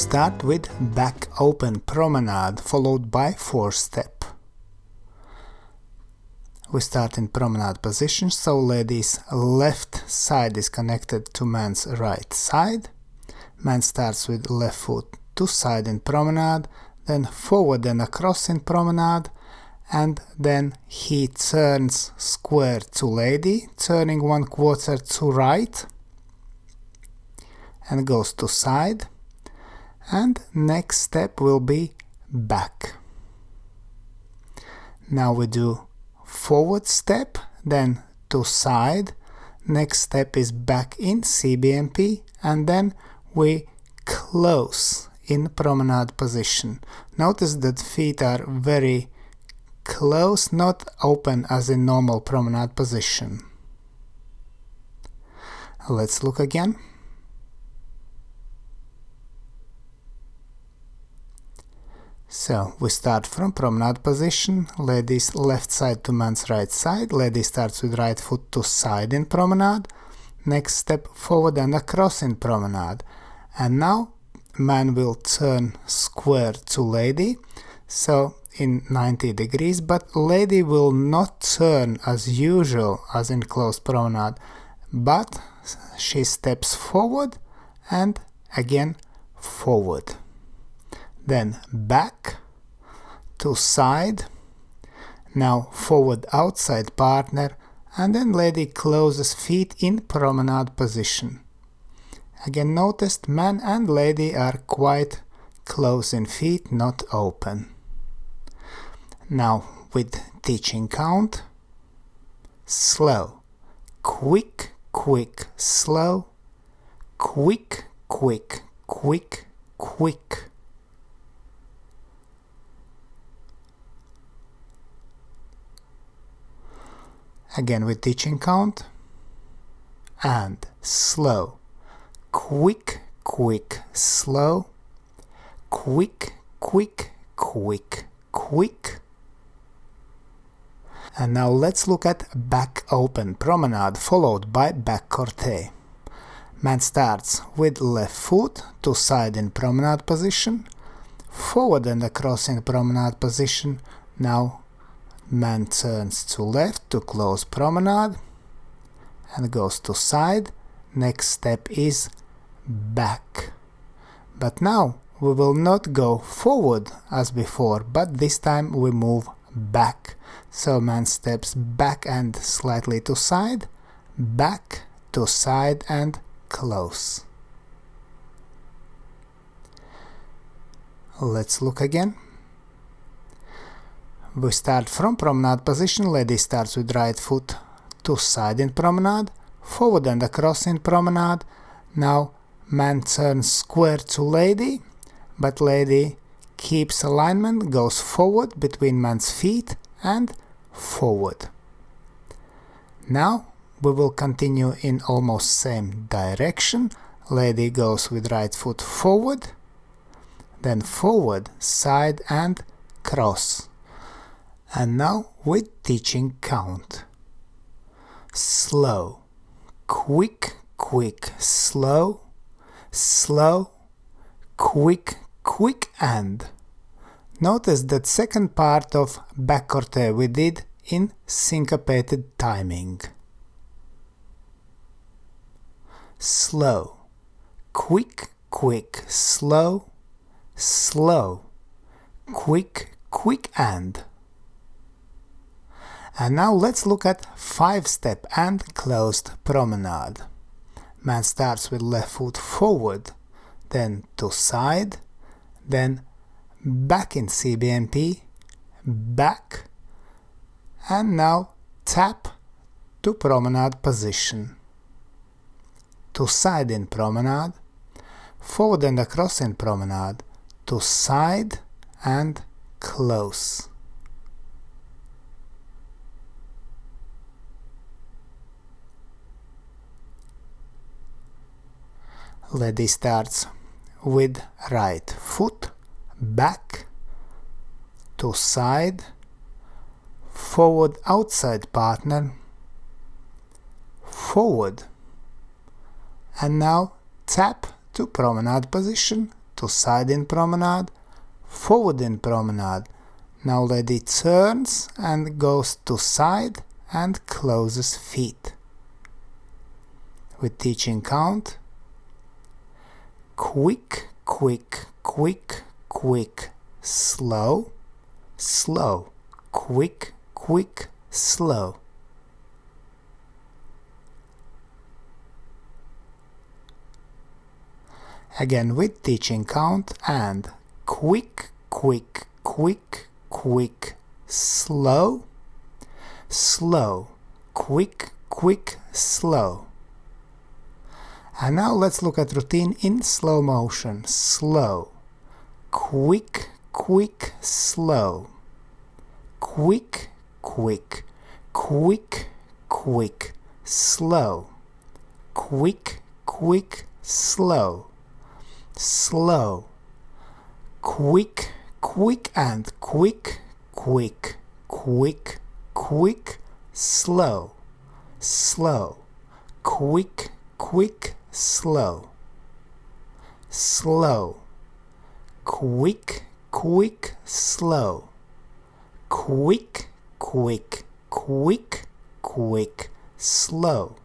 start with back open promenade followed by 4-step. We start in promenade position, so lady's left side is connected to man's right side. Man starts with left foot to side in promenade, then forward and across in promenade, and then he turns square to lady, turning 1/4 to right, and goes to side. And next step will be back. Now we do forward step, then to side. Next step is back in CBMP, and then we close in promenade position. Notice that feet are very close, not open as in normal promenade position. Let's look again. So we start from promenade position, lady's left side to man's right side, lady starts with right foot to side in promenade, next step forward and across in promenade, and now man will turn square to lady, so in 90 degrees, but lady will not turn as usual as in closed promenade, but she steps forward and again forward. Then back to side, now forward outside partner, and then lady closes feet in promenade position. Again notice man and lady are quite close in feet, not open. Now with teaching count, slow, quick, quick, slow, quick, quick, quick, quick. Again with teaching count, and slow, quick, quick, slow, quick, quick, quick, quick. And now let's look at back open promenade followed by back corte. Man starts with left foot to side in promenade position, forward and across in promenade position. Now man turns to left to close promenade and goes to side. Next step is back. But now we will not go forward as before, but this time we move back. So man steps back and slightly to side, back to side and close. Let's look again. We start from promenade position, lady starts with right foot to side in promenade, forward and across in promenade. Now man turns square to lady, but lady keeps alignment, goes forward between man's feet and forward. Now we will continue in almost same direction. Lady goes with right foot forward, then forward, side and cross. And now with teaching count. Slow, quick, quick, slow, slow, quick, quick, and. Notice that second part of back corte we did in syncopated timing. Slow, quick, quick, slow, slow, quick, quick, and. And now let's look at 5-step and closed promenade. Man starts with left foot forward, then to side, then back in CBMP, back, and now tap to promenade position. To side in promenade, forward and across in promenade, to side and close. Lady starts with right foot, back, to side, forward outside partner, forward, and now tap to promenade position, to side in promenade, forward in promenade. Now lady turns and goes to side and closes feet. With teaching count: quick, quick, quick, quick, slow, slow, quick, quick, slow. Again with teaching count and quick, quick, quick, quick, slow, slow, quick, quick, slow. And now let's look at routine in slow motion. Slow, quick, quick, slow, quick, quick, quick, quick, slow, quick, quick, slow, slow, quick, quick and quick, quick, quick, quick, slow, slow, quick, quick, slow, slow, quick, quick, slow, quick, quick, quick, quick, slow,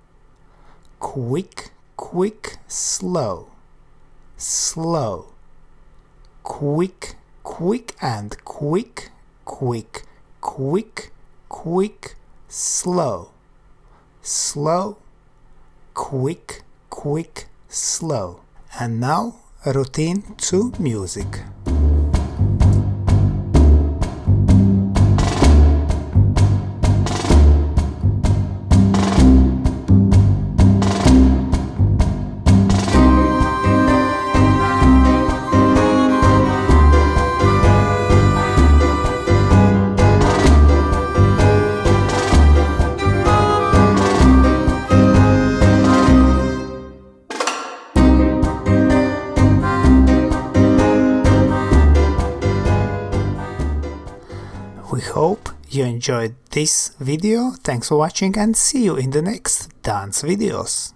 quick, quick, slow, slow, quick, quick and quick, quick, quick, quick, slow, slow, quick, quick, slow. And now a routine to music. We hope you enjoyed this video. Thanks for watching and see you in the next dance videos.